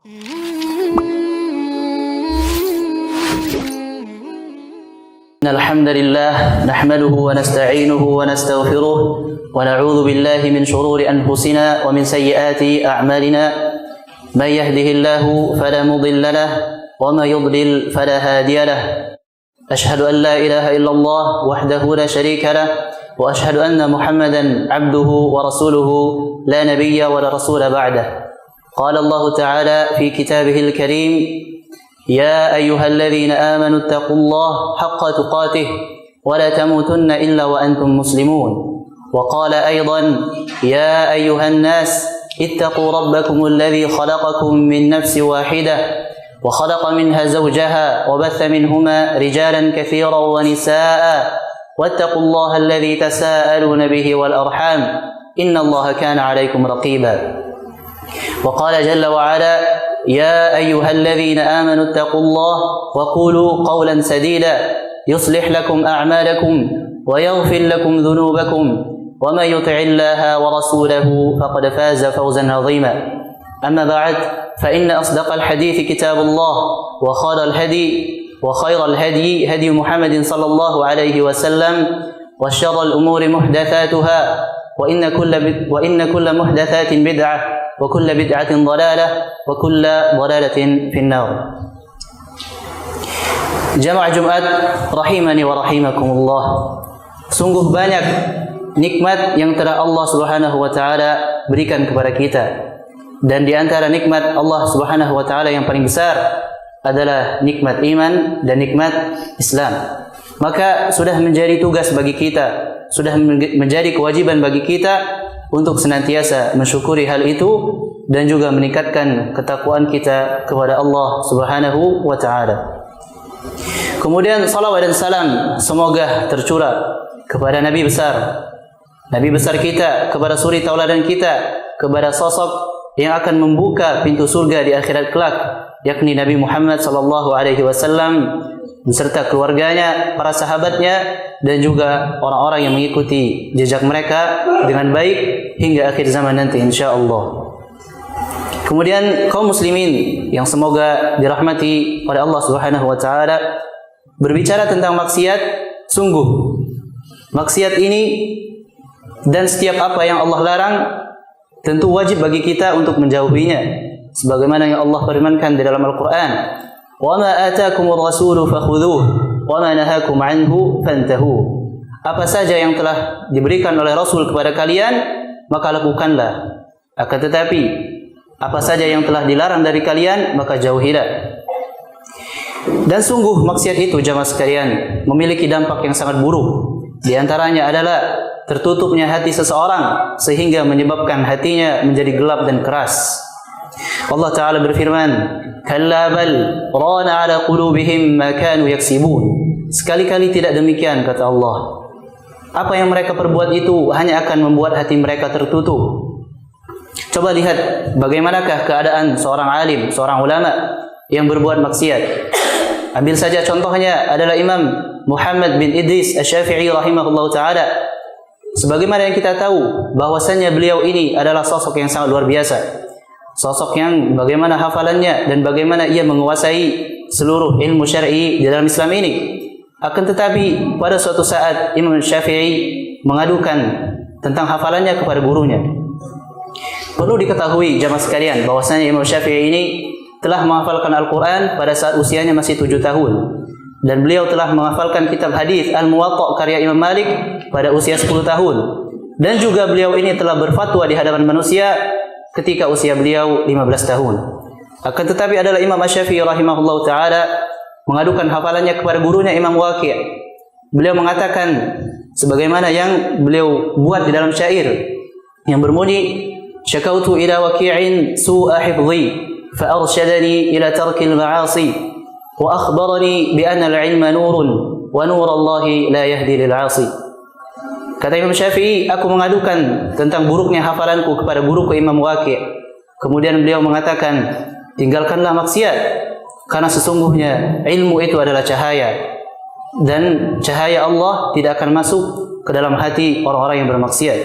إن الحمد لله نحمده ونستعينه ونستغفره ونعوذ بالله من شرور أنفسنا ومن سيئات أعمالنا من يهده الله فلا مضل له وما يضلل فلا هادي له أشهد أن لا إله إلا الله وحده لا شريك له وأشهد أن محمدا عبده ورسوله لا نبي ولا رسول بعده قال الله تعالى في كتابه الكريم يا أيها الذين آمنوا اتقوا الله حق تقاته ولا تموتن إلا وأنتم مسلمون وقال أيضا يا أيها الناس اتقوا ربكم الذي خلقكم من نفس واحدة وخلق منها زوجها وبث منهما رجالا كثيرا ونساء واتقوا الله الذي تساءلون به والأرحام إن الله كان عليكم رقيبا وقال جل وعلا يا أيها الذين آمنوا اتقوا الله وقولوا قولا سديدا يصلح لكم أعمالكم ويغفر لكم ذنوبكم ومن يطع الله ورسوله فقد فاز فوزا عظيما أما بعد فإن أصدق الحديث كتاب الله وخير الهدي هدي محمد صلى الله عليه وسلم وشر الأمور محدثاتها وإن كل محدثات بدعة وكل بدعة ضلالة وكل ضلالة في النار. Jamaah Jumat rahimani wa rahimakumullah. Sungguh banyak nikmat yang telah Allah Subhanahu wa taala berikan kepada kita. Dan di antara nikmat Allah Subhanahu wa taala yang paling besar adalah nikmat iman dan nikmat Islam. Maka sudah menjadi tugas bagi kita, sudah menjadi kewajiban bagi kita untuk senantiasa mensyukuri hal itu dan juga meningkatkan ketakwaan kita kepada Allah Subhanahu wa taala. Kemudian salawat dan salam semoga tercurah kepada Nabi besar kita, kepada suri tauladan kita, kepada sosok yang akan membuka pintu surga di akhirat kelak, yakni Nabi Muhammad sallallahu alaihi wasallam beserta keluarganya, para sahabatnya dan juga orang-orang yang mengikuti jejak mereka dengan baik hingga akhir zaman nanti insyaallah. Kemudian kaum muslimin yang semoga dirahmati oleh Allah Subhanahu wa taala, berbicara tentang maksiat, sungguh maksiat ini dan setiap apa yang Allah larang tentu wajib bagi kita untuk menjauhinya sebagaimana yang Allah firmankan di dalam Al-Qur'an, "Wa ma ataakumur rasulu fakhudhuhu wa ma nahakum anhu fantahu." Apa saja yang telah diberikan oleh Rasul kepada kalian, maka lakukanlah. Akan tetapi apa saja yang telah dilarang dari kalian, maka jauhilah. Dan sungguh maksiat itu jamaah sekalian memiliki dampak yang sangat buruk. Di antaranya adalah tertutupnya hati seseorang sehingga menyebabkan hatinya menjadi gelap dan keras. Allah Ta'ala berfirman, "Kalla bal rana ala qulubihim ma kanu yaksibun." Sekali-kali tidak demikian, kata Allah. Apa yang mereka perbuat itu hanya akan membuat hati mereka tertutup. Coba lihat bagaimanakah keadaan seorang alim, seorang ulama yang berbuat maksiat. Ambil saja contohnya adalah Imam Muhammad bin Idris Asy-Syafi'i rahimahullahu taala. Sebagaimana yang kita tahu bahwasannya beliau ini adalah sosok yang sangat luar biasa. Sosok yang bagaimana hafalannya dan bagaimana ia menguasai seluruh ilmu syar'i di dalam Islam ini. Akan tetapi pada suatu saat Imam Syafi'i mengadukan tentang hafalannya kepada gurunya. Perlu diketahui jamaah sekalian bahwasanya Imam Syafi'i ini telah menghafalkan Al-Quran pada saat usianya masih 7 tahun. Dan beliau telah menghafalkan kitab hadis Al-Muwatta karya Imam Malik pada usia 10 tahun. Dan juga beliau ini telah berfatwa di hadapan manusia ketika usia beliau 15 tahun. Akan tetapi adalah Imam Asy-Syafi'i rahimahullah ta'ala mengadukan hafalannya kepada gurunya Imam Waqi'. Beliau mengatakan sebagaimana yang beliau buat di dalam syair yang berbunyi, "Syakautu ila waqi'in su'a hifdhi فأرشدني إلى ترك المعاصي وأخبرني بأن العلم نور ونور الله لا يهدي للعاصي." Kata Imam Syafi'i, aku mengadukan tentang buruknya hafalanku kepada guruku Imam Waqi'. Kemudian beliau mengatakan, tinggalkanlah maksiat, karena sesungguhnya ilmu itu adalah cahaya. Dan cahaya Allah tidak akan masuk ke dalam hati orang-orang yang bermaksiat.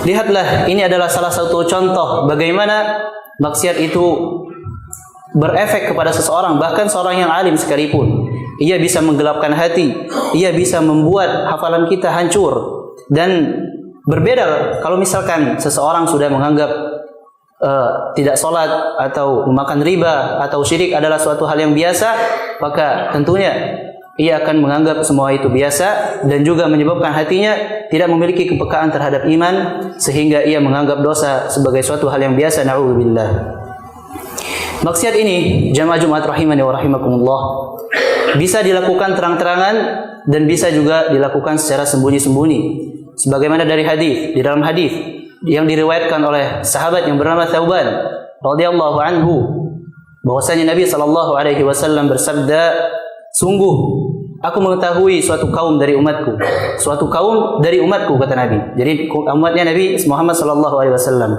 Lihatlah, ini adalah salah satu contoh bagaimana maksiat itu berefek kepada seseorang, bahkan seorang yang alim sekalipun. Ia bisa menggelapkan hati, ia bisa membuat hafalan kita hancur. Dan berbeda kalau misalkan seseorang sudah menganggap tidak sholat atau memakan riba atau syirik adalah suatu hal yang biasa, maka tentunya ia akan menganggap semua itu biasa dan juga menyebabkan hatinya tidak memiliki kepekaan terhadap iman sehingga ia menganggap dosa sebagai suatu hal yang biasa. Na'udzubillah. Maksiat ini, jamaah Jumat rahimani wa rahimakumullah, bisa dilakukan terang-terangan dan bisa juga dilakukan secara sembunyi-sembunyi. Sebagaimana dari hadis, di dalam hadis yang diriwayatkan oleh sahabat yang bernama Thauban radhiyallahu anhu, bahwasanya Nabi sallallahu alaihi wasallam bersabda, "Sungguh aku mengetahui suatu kaum dari umatku." Suatu kaum dari umatku, kata Nabi. Jadi umatnya Nabi Muhammad sallallahu alaihi wasallam.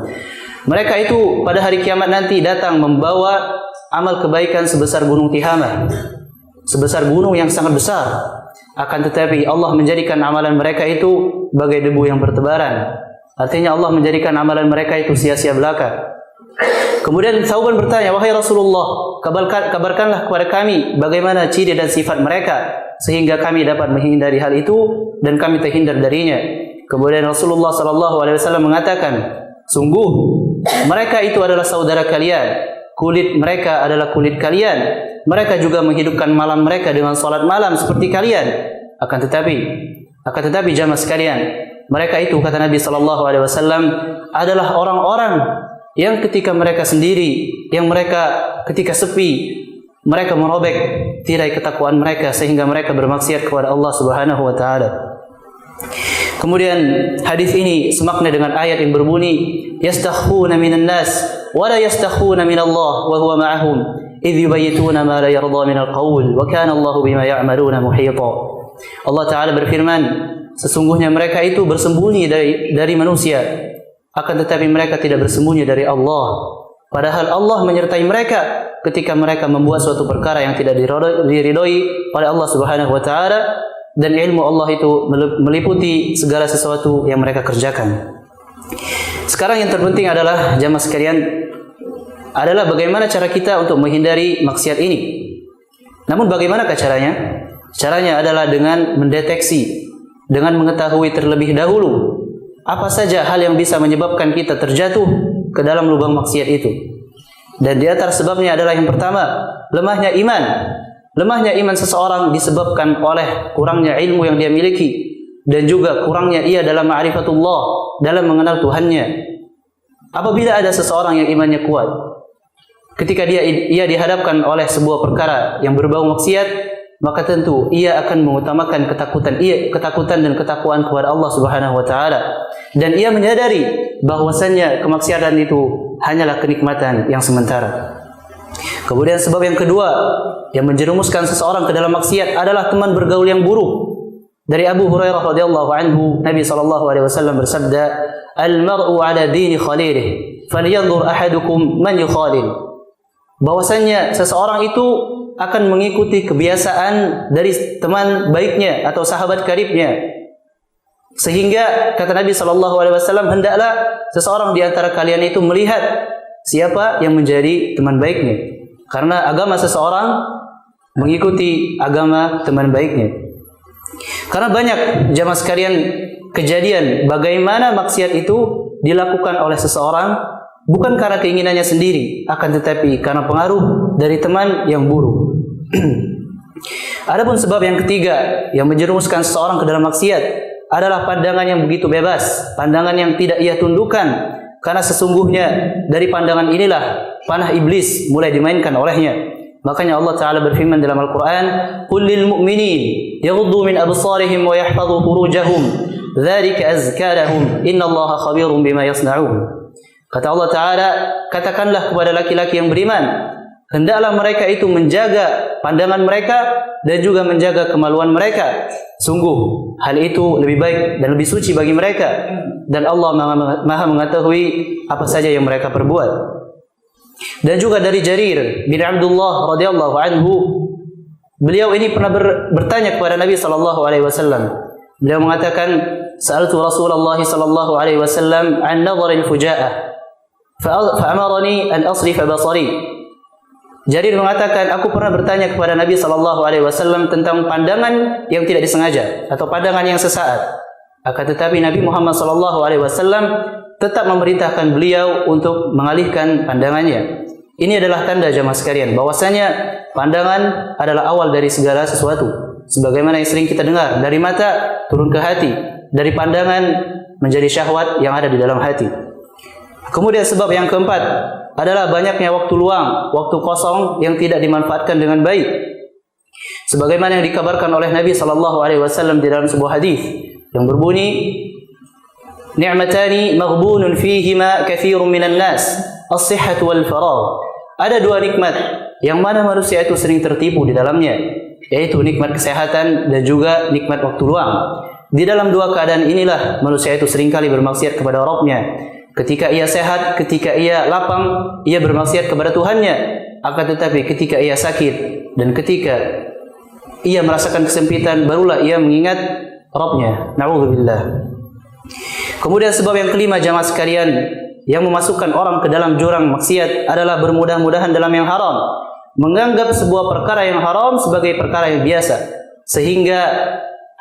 Mereka itu pada hari kiamat nanti datang membawa amal kebaikan sebesar gunung Tihamah. Sebesar gunung yang sangat besar. Akan tetapi Allah menjadikan amalan mereka itu bagai debu yang bertebaran. Artinya Allah menjadikan amalan mereka itu sia-sia belaka. Kemudian Thauban bertanya, "Wahai Rasulullah, kabarkanlah kepada kami bagaimana ciri dan sifat mereka sehingga kami dapat menghindari hal itu dan kami terhindar darinya." Kemudian Rasulullah sallallahu alaihi wasallam mengatakan, "Sungguh mereka itu adalah saudara kalian, kulit mereka adalah kulit kalian. Mereka juga menghidupkan malam mereka dengan salat malam seperti kalian. Akan tetapi jamaah sekalian, mereka itu, kata Nabi sallallahu alaihi wasallam, adalah orang-orang yang ketika mereka sendiri, yang mereka ketika sepi, mereka merobek tirai ketakwaan mereka sehingga mereka bermaksiat kepada Allah Subhanahu wa taala." Kemudian hadis ini semakna dengan ayat yang berbunyi, "Yastakhuna minan nas wa la yastakhuna minallah wa huwa ma'ahum idh yubayyituna ma la yarda minal qaul wa kana Allahu bima ya'maluna muhita." Allah taala berfirman, sesungguhnya mereka itu bersembunyi dari manusia, akan tetapi mereka tidak bersembunyi dari Allah. Padahal Allah menyertai mereka ketika mereka membuat suatu perkara yang tidak diridhoi oleh Allah Subhanahu wa taala, dan ilmu Allah itu meliputi segala sesuatu yang mereka kerjakan. Sekarang yang terpenting adalah jamaah sekalian adalah bagaimana cara kita untuk menghindari maksiat ini. Namun bagaimanakah caranya? Caranya adalah dengan mendeteksi, dengan mengetahui terlebih dahulu apa saja hal yang bisa menyebabkan kita terjatuh ke dalam lubang maksiat itu. Dan di antara sebabnya adalah yang pertama, lemahnya iman. Lemahnya iman seseorang disebabkan oleh kurangnya ilmu yang dia miliki dan juga kurangnya ia dalam ma'rifatullah, dalam mengenal Tuhannya. Apabila ada seseorang yang imannya kuat, ketika ia dihadapkan oleh sebuah perkara yang berbau maksiat, maka tentu ia akan mengutamakan ketakutan dan ketakwaan kepada Allah Subhanahu wa taala, dan ia menyadari bahwasannya kemaksiatan itu hanyalah kenikmatan yang sementara. Kemudian sebab yang kedua yang menjerumuskan seseorang ke dalam maksiat adalah teman bergaul yang buruk. Dari Abu Hurairah radhiyallahu anhu, Nabi sallallahu alaihi wasallam bersabda, "Al-mar'u 'ala dini khalilih, falyanzur ahadukum man yukhalil." Bahwasanya seseorang itu akan mengikuti kebiasaan dari teman baiknya atau sahabat karibnya. Sehingga kata Nabi sallallahu alaihi wasallam, hendaklah seseorang di antara kalian itu melihat siapa yang menjadi teman baiknya. Karena agama seseorang mengikuti agama teman baiknya. Karena banyak jamaah sekalian kejadian bagaimana maksiat itu dilakukan oleh seseorang bukan karena keinginannya sendiri, akan tetapi karena pengaruh dari teman yang buruk. Adapun sebab yang ketiga yang menjerumuskan seseorang ke dalam maksiat adalah pandangan yang begitu bebas, pandangan yang tidak ia tundukkan, karena sesungguhnya dari pandangan inilah panah iblis mulai dimainkan olehnya. Makanya Allah Ta'ala berfirman dalam Al-Quran, "Qul lil mu'minin yaghuddu min absarihim wa yahfadhu furujahum, dzalika azka lahum, innallaha khabirun bima yasna'un." Kata Allah Ta'ala, katakanlah kepada laki-laki yang beriman, hendaklah mereka itu menjaga pandangan mereka dan juga menjaga kemaluan mereka. Sungguh hal itu lebih baik dan lebih suci bagi mereka, dan Allah Maha mengetahui apa saja yang mereka perbuat. Dan juga dari Jarir bin Abdullah radhiyallahu anhu, beliau ini pernah bertanya kepada Nabi sallallahu alaihi wasallam. Beliau mengatakan, sa'altu Rasulullah sallallahu alaihi wasallam an nadhar al-fuja'ah fa'amarani an asrif basari. Jarir mengatakan, aku pernah bertanya kepada Nabi sallallahu alaihi wasallam tentang pandangan yang tidak disengaja atau pandangan yang sesaat. Akan tetapi Nabi Muhammad sallallahu alaihi wasallam tetap memerintahkan beliau untuk mengalihkan pandangannya. Ini adalah tanda jamaah sekalian bahwasanya pandangan adalah awal dari segala sesuatu. Sebagaimana yang sering kita dengar, dari mata turun ke hati, dari pandangan menjadi syahwat yang ada di dalam hati. Kemudian sebab yang keempat adalah banyaknya waktu luang, waktu kosong yang tidak dimanfaatkan dengan baik. Sebagaimana yang dikabarkan oleh Nabi sallallahu alaihi wasallam di dalam sebuah hadis yang berbunyi, "Ni'matani maghbunun fihima katsirun minan nas, as-sihhatu wal faragh." Ada dua nikmat yang mana manusia itu sering tertipu di dalamnya, yaitu nikmat kesehatan dan juga nikmat waktu luang. Di dalam dua keadaan inilah manusia itu seringkali bermaksiat kepada Rabb-Nya. Ketika ia sehat, ketika ia lapang, ia bermaksiat kepada Tuhannya. Akan tetapi ketika ia sakit dan ketika ia merasakan kesempitan, barulah ia mengingat Rabb-Nya. Na'udzubillah. Kemudian sebab yang kelima jamaah sekalian, yang memasukkan orang ke dalam jurang maksiat adalah bermudah-mudahan dalam yang haram. Menganggap sebuah perkara yang haram sebagai perkara yang biasa, sehingga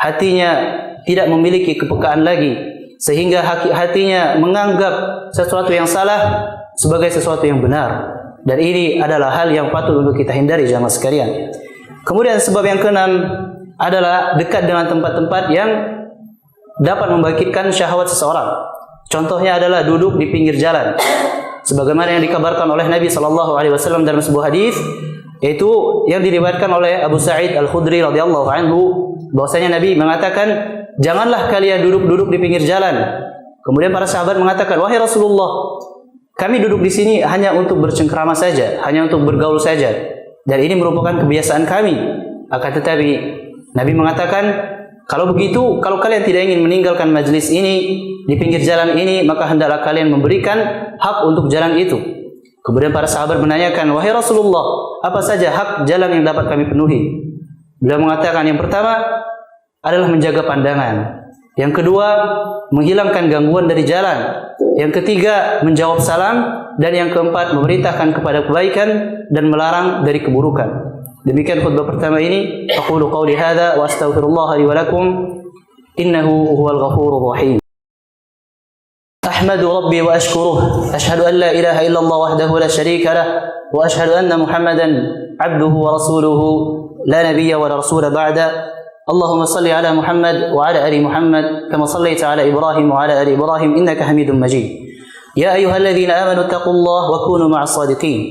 hatinya tidak memiliki kepekaan lagi, sehingga hatinya menganggap sesuatu yang salah sebagai sesuatu yang benar. Dan ini adalah hal yang patut untuk kita hindari jamaah sekalian. Kemudian sebab yang keenam adalah dekat dengan tempat-tempat yang dapat membangkitkan syahwat seseorang. Contohnya adalah duduk di pinggir jalan. Sebagaimana yang dikabarkan oleh Nabi sallallahu alaihi wasallam dalam sebuah hadis, yaitu yang diriwayatkan oleh Abu Sa'id Al-Khudri radhiyallahu anhu, bahwasanya Nabi mengatakan, "Janganlah kalian duduk-duduk di pinggir jalan." Kemudian para sahabat mengatakan, "Wahai Rasulullah, kami duduk di sini hanya untuk bercengkrama saja, hanya untuk bergaul saja, dan ini merupakan kebiasaan kami." Akan tetapi Nabi mengatakan, kalau begitu, kalau kalian tidak ingin meninggalkan majlis ini di pinggir jalan ini, maka hendaklah kalian memberikan hak untuk jalan itu. Kemudian para sahabat menanyakan, "Wahai Rasulullah, apa saja hak jalan yang dapat kami penuhi?" Beliau mengatakan, yang pertama adalah menjaga pandangan. Yang kedua, menghilangkan gangguan dari jalan. Yang ketiga, menjawab salam. Dan yang keempat, memerintahkan kepada kebaikan dan melarang dari keburukan. Demikian khutbah pertama ini. Aqulu qawli hadza wa astaghfirullah li wa lakum innahu huwal ghafurur rahim. أحمد ربي وأشكره أشهد أن لا إله إلا الله وحده لا شريك له وأشهد أن محمدا عبده ورسوله لا نبي ولا رسول بعده اللهم صل على محمد وعلى آل محمد كما صليت على إبراهيم وعلى آل إبراهيم إنك حميد مجيد يا أيها الذين آمنوا اتقوا الله وكونوا مع الصادقين.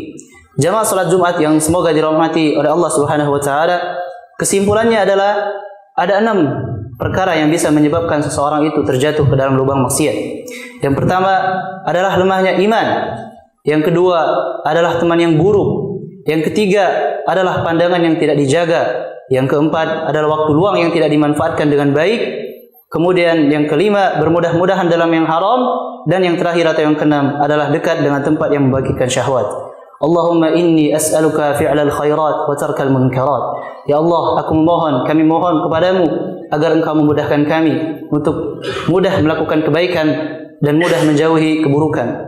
Jamaah salat Jumat yang semoga dirahmati oleh Allah Subhanahu wa taala, kesimpulannya adalah ada 6 perkara yang bisa menyebabkan seseorang itu terjatuh ke dalam lubang maksiat. Yang pertama adalah lemahnya iman. Yang kedua adalah teman yang buruk. Yang ketiga adalah pandangan yang tidak dijaga. Yang keempat adalah waktu luang yang tidak dimanfaatkan dengan baik. Kemudian yang kelima, bermudah-mudahan dalam yang haram. Dan yang terakhir atau yang keenam adalah dekat dengan tempat yang membangkitkan syahwat. Allahumma inni as'aluka fi'lal khairat wa tarkal munkarat. Ya Allah, aku memohon, kami mohon kepadamu agar engkau memudahkan kami untuk mudah melakukan kebaikan dan mudah menjauhi keburukan.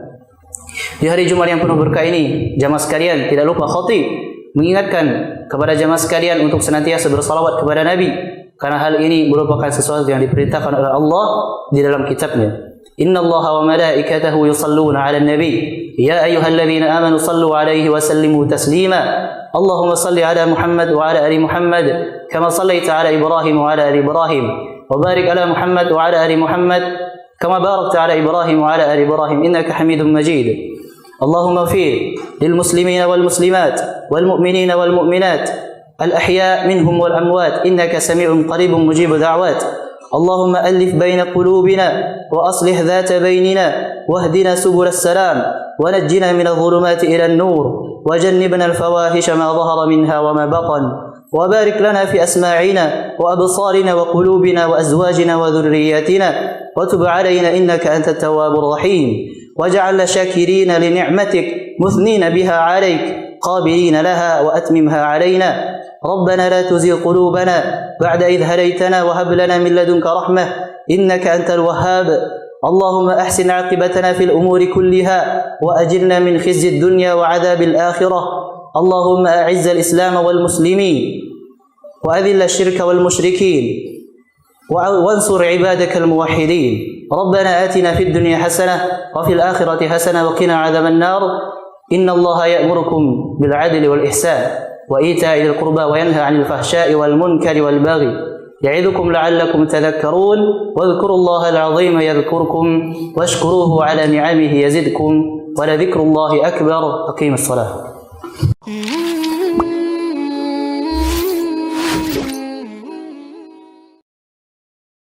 Di hari Jumat yang penuh berkah ini, jamaah sekalian, tidak lupa khatib mengingatkan kepada jamaah sekalian untuk senantiasa bersalawat kepada Nabi, karena hal ini merupakan sesuatu yang diperintahkan oleh Allah di dalam kitabnya. Inna Allah wa malaikatahu yusalluna 'alan nabi ya ayyuhalladzina amanu sallu 'alaihi wa sallimu taslima. Allahumma salli 'ala Muhammad wa 'ala ali Muhammad kama sallaita 'ala Ibrahim wa 'ala ali Ibrahim wa barik 'ala Muhammad wa 'ala ali Muhammad kama barakta 'ala Ibrahim wa 'ala ali Ibrahim innaka Hamidum Majid. Allahumma ighfir lil muslimina wal muslimat wal mu'minina wal mu'minat al ahya' minhum wal amwat innaka sami'un qaribun mujibud da'wat. اللهم ألف بين قلوبنا وأصلح ذات بيننا واهدنا سبل السلام ونجنا من الظلمات إلى النور وجنبنا الفواحش ما ظهر منها وما بطن وبارك لنا في أسماعنا وأبصارنا وقلوبنا وأزواجنا وذرياتنا وتب علينا إنك أنت التواب الرحيم واجعلنا شاكرين لنعمتك مثنين بها عليك قابلين لها وأتممها علينا ربنا لا تزغ قلوبنا بعد إذ هديتنا وهب لنا من لدنك رحمة إنك أنت الوهاب اللهم أحسن عاقبتنا في الأمور كلها وأجرنا من خزي الدنيا وعذاب الآخرة اللهم أعز الإسلام والمسلمين وأذل الشرك والمشركين وانصر عبادك الموحدين ربنا آتنا في الدنيا حسنة وفي الآخرة حسنة وقنا عذاب النار إن الله يأمركم بالعدل والإحسان وإيتاء ذي القربى وينهى عن الفحشاء والمنكر والبغي يعظكم لعلكم تذكرون واذكروا الله العظيم يذكركم واشكروه على نعمه يزدكم ولذكر الله أكبر أقيم الصلاة